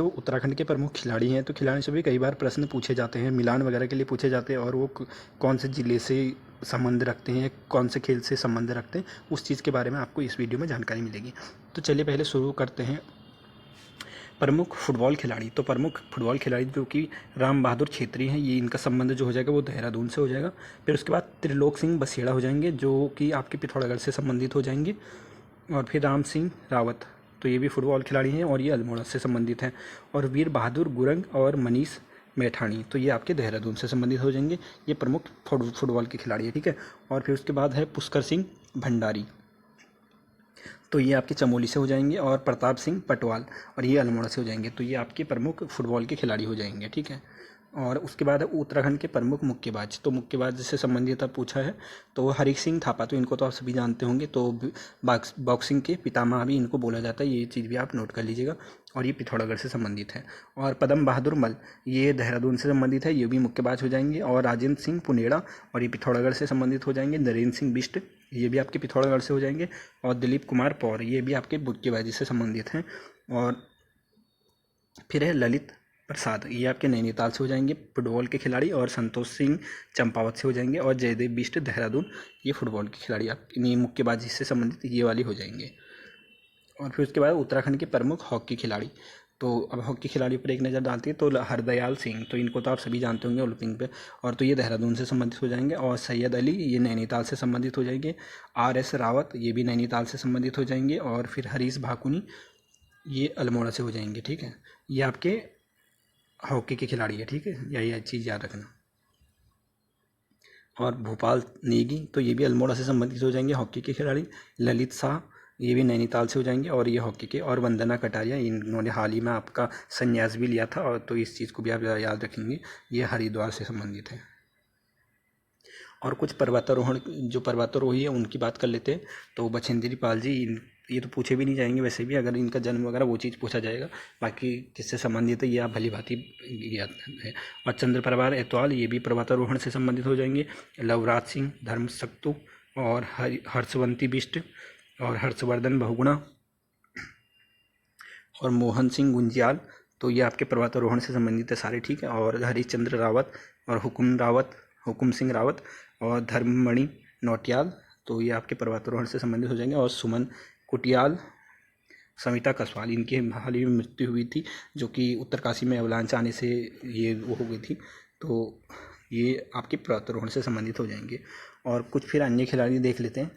जो उत्तराखंड के प्रमुख खिलाड़ी हैं, तो खिलाड़ी से भी कई बार प्रश्न पूछे जाते हैं, मिलान वगैरह के लिए पूछे जाते हैं, और वो कौन से ज़िले से संबंध रखते हैं, कौन से खेल से संबंध रखते हैं, उस चीज़ के बारे में आपको इस वीडियो में जानकारी मिलेगी। तो चलिए पहले शुरू करते हैं प्रमुख फुटबॉल खिलाड़ी। तो प्रमुख फुटबॉल खिलाड़ी जो कि राम बहादुर छेत्री हैं, ये इनका संबंध जो हो जाएगा वो देहरादून से हो जाएगा। फिर उसके बाद त्रिलोक सिंह बसेड़ा हो जाएंगे, जो कि आपके पिथौरागढ़ से संबंधित हो जाएंगे। और फिर राम सिंह रावत, तो ये भी फुटबॉल खिलाड़ी हैं और ये अल्मोड़ा से संबंधित हैं। और वीर बहादुर गुरंग और मनीष मैठाणी, तो ये आपके देहरादून से संबंधित हो जाएंगे। ये प्रमुख फुटबॉल के खिलाड़ी हैं, ठीक है। और फिर उसके बाद है पुष्कर सिंह भंडारी, तो ये आपके चमोली से हो जाएंगे। और प्रताप सिंह पटवाल, और ये अल्मोड़ा से हो जाएंगे। तो ये आपके प्रमुख फुटबॉल के खिलाड़ी हो जाएंगे, ठीक है। और उसके बाद है उत्तराखंड के प्रमुख मुक्केबाज। तो मुक्केबाज से संबंधित अब पूछा है तो हरी सिंह थापा, तो इनको तो आप सभी जानते होंगे। तो बॉक्सिंग के पितामह भी इनको बोला जाता है, ये चीज़ भी आप नोट कर लीजिएगा। और ये पिथौरागढ़ से संबंधित है। और पदम बहादुर मल, ये देहरादून से संबंधित है, ये भी मुक्केबाज हो जाएंगे। और राजेंद्र सिंह पुनेड़ा, और ये पिथौरागढ़ से संबंधित हो जाएंगे। नरेंद्र सिंह बिष्ट, ये भी आपके पिथौरागढ़ से हो जाएंगे। और दिलीप कुमार पौर, ये भी आपके मुक्केबाजी से संबंधित हैं। और फिर है ललित प्रसाद, ये आपके नैनीताल से हो जाएंगे फुटबॉल के खिलाड़ी। और संतोष सिंह चंपावत से हो जाएंगे। और जयदेव बिष्ट देहरादून, ये फुटबॉल के खिलाड़ी आपकी मुक्केबाजी से संबंधित ये वाली हो जाएंगे। और फिर उसके बाद उत्तराखंड के प्रमुख हॉकी खिलाड़ी। तो अब हॉकी खिलाड़ी पर एक नज़र डालती है तो हरदयाल सिंह, तो इनको तो आप सभी जानते होंगे ओलंपिक पे, और तो ये देहरादून से संबंधित हो जाएंगे। और सैयद अली, ये नैनीताल से संबंधित हो जाएंगे। RS रावत, ये भी नैनीताल से संबंधित हो जाएंगे। और फिर हरीश भाकुनी, ये अल्मोड़ा से हो जाएंगे, ठीक है। ये आपके हॉकी के खिलाड़ी है, ठीक है, यही चीज़ याद रखना। और भोपाल नेगी, तो ये भी अल्मोड़ा से संबंधित हो जाएंगे हॉकी के खिलाड़ी। ललित शाह, ये भी नैनीताल से हो जाएंगे और ये हॉकी के। और वंदना कटारिया, इन्होंने हाल ही में आपका संन्यास भी लिया था, और तो इस चीज़ को भी आप याद रखेंगे, ये हरिद्वार से संबंधित है। और कुछ पर्वतारोहण, जो पर्वतारोही है उनकी बात कर लेते हैं। तो बछेंद्री पाल जी, ये तो पूछे भी नहीं जाएंगे वैसे भी, अगर इनका जन्म वगैरह वो चीज़ पूछा जाएगा। बाकी किससे संबंधित है ये आप भली भांति याद है। और चंद्र प्रभार एतवाल, ये भी पर्वतारोहण से संबंधित हो जाएंगे। लवराज सिंह धर्मसक्तु, और हर्षवंती बिष्ट, और हर्षवर्धन बहुगुणा, और मोहन सिंह गुंजियाल, तो ये आपके पर्वतारोहण से संबंधित है सारे, ठीक है। और हरिश्चंद्र रावत, और हुकुम सिंह रावत, और धर्ममणि नौटियाल, तो ये आपके पर्वतारोहण से संबंधित हो जाएंगे। और सुमन कुटियाल, सविता कसवाल, इनकी हाल ही में मृत्यु हुई थी, जो कि उत्तरकाशी में अवलांच आने से ये वो हो गई थी। तो ये आपके पर्वतारोहण से संबंधित हो जाएंगे। और कुछ फिर अन्य खिलाड़ी देख लेते हैं।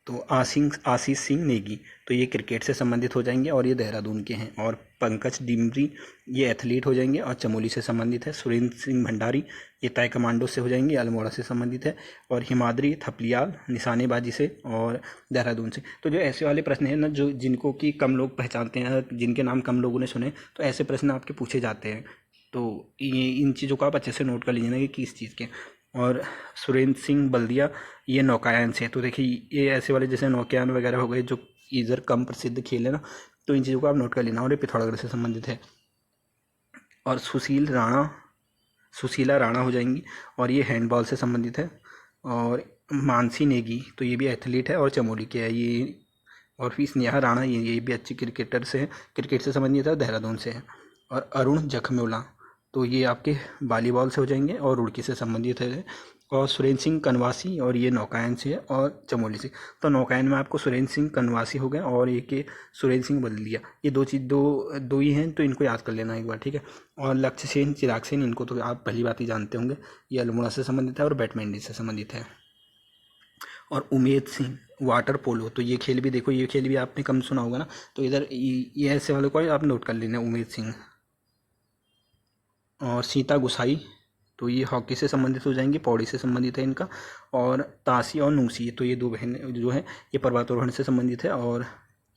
तो आशीष सिंह नेगी, तो ये क्रिकेट से संबंधित हो जाएंगे और ये देहरादून के हैं। और पंकज डिमरी, ये एथलीट हो जाएंगे और चमोली से संबंधित है। सुरेंद्र सिंह भंडारी, ये ताई कमांडो से हो जाएंगे, अल्मोड़ा से संबंधित है। और हिमाद्री थपलियाल, निशानेबाजी से और देहरादून से। तो जो ऐसे वाले प्रश्न हैं ना, जो जिनको कि कम लोग पहचानते हैं, जिनके नाम कम लोगों ने सुने, तो ऐसे प्रश्न आपके पूछे जाते हैं। तो ये इन चीज़ों को आप अच्छे से नोट कर लीजिए ना कि किस चीज़ के। और सुरेंद्र सिंह बल्दिया, ये नौकायन से है। तो देखिए ये ऐसे वाले जैसे नौकायन वगैरह हो गए, जो इधर कम प्रसिद्ध खेल है ना, तो इन चीज़ों को आप नोट कर लेना। और ये पिथौरागढ़ से संबंधित है। और सुशीला राणा हो जाएंगी, और ये हैंडबॉल से संबंधित है। और मानसी नेगी, तो ये भी एथलीट है और चमोली के है ये। और फिर स्नेहा राणा, ये भी अच्छी क्रिकेटर से है, क्रिकेट से संबंधित है, देहरादून से है। और अरुण जखमेला, तो ये आपके वॉलीबॉल से हो जाएंगे और रुड़की से संबंधित है। और सुरेंद्र सिंह कनवासी, और ये नौकायन से है और चमोली से। तो नौकायन में आपको सुरेंद्र सिंह कनवासी हो गए, और एक ये सुरेंद्र सिंह बल्दिया, ये दो ही हैं, तो इनको याद कर लेना एक बार, ठीक है। और लक्ष्य सेन, चिराग सेन, इनको तो आप पहली बात ही जानते होंगे, ये अल्मोड़ा से संबंधित है और बैडमिंटन से संबंधित है। और उमेद सिंह, वाटर पोलो, तो ये खेल भी देखो, ये खेल भी आपने कम सुना होगा ना, तो इधर ये ऐसे वाले को आप नोट कर लेना, उमेद सिंह। और सीता गुसाई, तो ये हॉकी से संबंधित हो जाएंगे, पौड़ी से संबंधित है इनका। और तासी और नूसी, तो ये दो बहन जो है ये पर्वतारोहण से संबंधित है और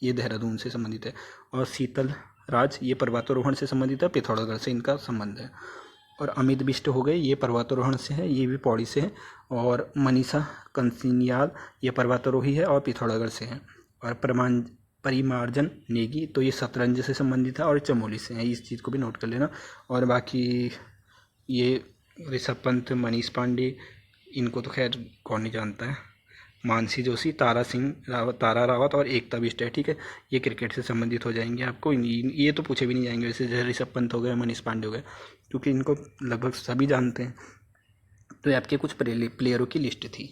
ये देहरादून से संबंधित है। और शीतल राज, ये पर्वतारोहण से संबंधित है, पिथौरागढ़ से इनका संबंध है। और अमित बिष्ट हो गए, ये पर्वतारोहण से है, ये भी पौड़ी से है। और मनीषा कंसिनियाल, ये पर्वतारोही है और पिथौरागढ़ से है। और परिमार्जन नेगी, तो ये शतरंज से संबंधित है और चमोली से है, इस चीज़ को भी नोट कर लेना। और बाकी ये ऋषभ पंत, मनीष पांडे, इनको तो खैर कौन नहीं जानता है। मानसी जोशी, तारा रावत और एकता बिष्ट है। ठीक है, ये क्रिकेट से संबंधित हो जाएंगे। आपको ये तो पूछे भी नहीं जाएंगे वैसे, जैसे ऋषभ पंत हो गए, मनीष पांडे हो गए, क्योंकि इनको लगभग सभी जानते हैं। तो ये आपके कुछ प्लेयरों की लिस्ट थी।